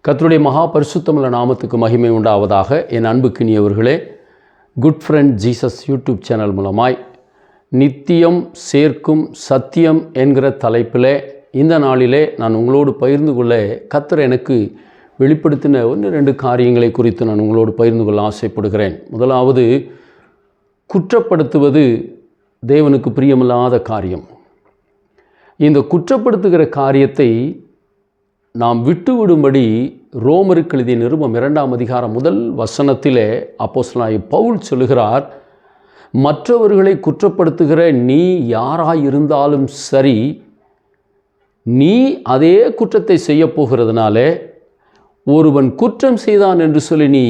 கர்த்தருடைய மகா பரிசுத்தமுள்ள நாமத்துக்கு மகிமை உண்டாவதாக. என் அன்புக்கினியவர்களே, good friend Jesus YouTube channel மூலமாய் நித்தியம் சேர்க்கும் சத்தியம் என்கிற தலைப்பில் இந்த நாளிலே நான் உங்களோடு பகிர்ந்து கொள்ள கர்த்தர் எனக்கு வெளிப்படுத்தின 1-2 காரியங்களை குறித்து நான் உங்களோடு பகிர்ந்து கொள்ள ஆசைப்படுகிறேன். முதலாவது, குற்றப்படுத்துவது தேவனுக்கு பிரியமில்லாத காரியம். இந்த குற்றப்படுத்துகிற காரியத்தை நாம் விட்டுவிடும்படி ரோமருக்கு எழுதிய நிருபம் 2ஆம் அதிகாரம் 1 வசனத்திலே அப்போஸ்தலனாகிய பவுல் சொல்லுகிறார், மற்றவர்களை குற்றப்படுத்துகிற நீ யாராயிருந்தாலும் சரி, நீ அதே குற்றத்தை செய்ய போகிறதுனால ஒருவன் குற்றம் செய்தான் என்று சொல்லி நீ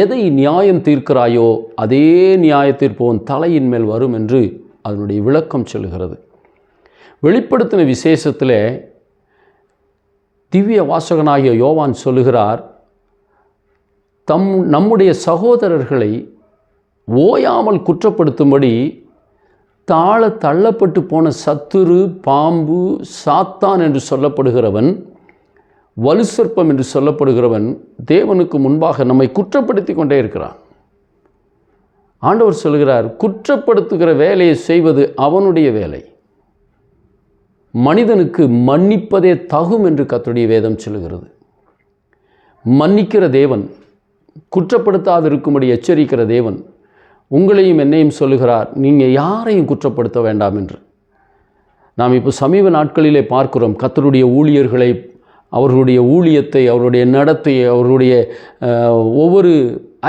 எதை நியாயம் தீர்க்கிறாயோ அதே நியாய தீர்ப்பு உன் தலையின் மேல் வரும் என்று அதனுடைய விளக்கம் சொல்லுகிறது. வெளிப்படுத்தின விசேஷத்தில் திவ்ய வாசகனாகிய யோவான் சொல்லுகிறார், நம்முடைய சகோதரர்களை ஓயாமல் குற்றப்படுத்தும்படி தள்ளப்பட்டு போன சத்துரு, பாம்பு, சாத்தான் என்று சொல்லப்படுகிறவன், வலுசற்பம் என்று சொல்லப்படுகிறவன் தேவனுக்கு முன்பாக நம்மை குற்றப்படுத்தி கொண்டே இருக்கிறான். ஆண்டவர் சொல்கிறார், குற்றப்படுத்துகிற வேலையை செய்வது அவனுடைய வேலை, மனிதனுக்கு மன்னிப்பதே தகும் என்று கர்த்தருடைய வேதம் சொல்லுகிறது. மன்னிக்கிற தேவன், குற்றப்படுத்தாதிருக்கும்படி எச்சரிக்கிற தேவன் உங்களையும் என்னையும் சொல்லுகிறார், நீங்கள் யாரையும் குற்றப்படுத்த வேண்டாம் என்று. நாம் இப்போ சமீப நாட்களிலே பார்க்கிறோம், கர்த்தருடைய ஊழியர்களை, அவர்களுடைய ஊழியத்தை, அவருடைய நடத்தையை, அவர்களுடைய ஒவ்வொரு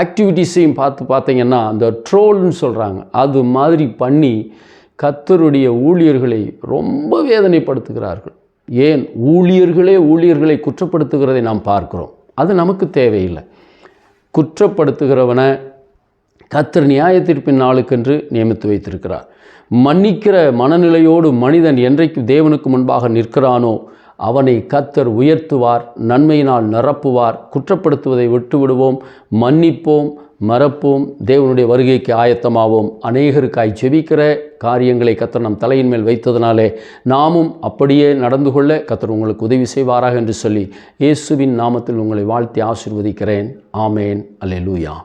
ஆக்டிவிட்டீஸையும் பார்த்தீங்கன்னா அந்த ட்ரோல்னு சொல்கிறாங்க, அது மாதிரி பண்ணி கர்த்தருடைய ஊழியர்களை ரொம்ப வேதனைப்படுத்துகிறார்கள். ஏன்? ஊழியர்களை குற்றப்படுத்துகிறதை நாம் பார்க்கிறோம். அது நமக்கு தேவையில்லை. குற்றப்படுத்துகிறவனை கர்த்தர் நியாய தீர்ப்பின் நாளுக்கென்று நியமித்து வைத்திருக்கிறார். மன்னிக்கிற மனநிலையோடு மனிதன் என்றைக்கு தேவனுக்கு முன்பாக நிற்கிறானோ அவனை கர்த்தர் உயர்த்துவார், நன்மையினால் நிரப்புவார். குற்றப்படுத்துவதை விட்டுவிடுவோம், மன்னிப்போம், மறப்போம், தேவனுடைய வருகைக்கு ஆயத்தமாவோம். அநேகருக்காய் ஜெபிக்கிற காரியங்களை கர்த்தர் நம் தலையின் மேல் வைத்ததினாலே நாமும் அப்படியே நடந்து கொள்ள கர்த்தர் உங்களுக்கு உதவி செய்வாராக என்று சொல்லி இயேசுவின் நாமத்தில் உங்களை வாழ்த்தி ஆசீர்வதிக்கிறேன். ஆமேன். அல்லேலூயா.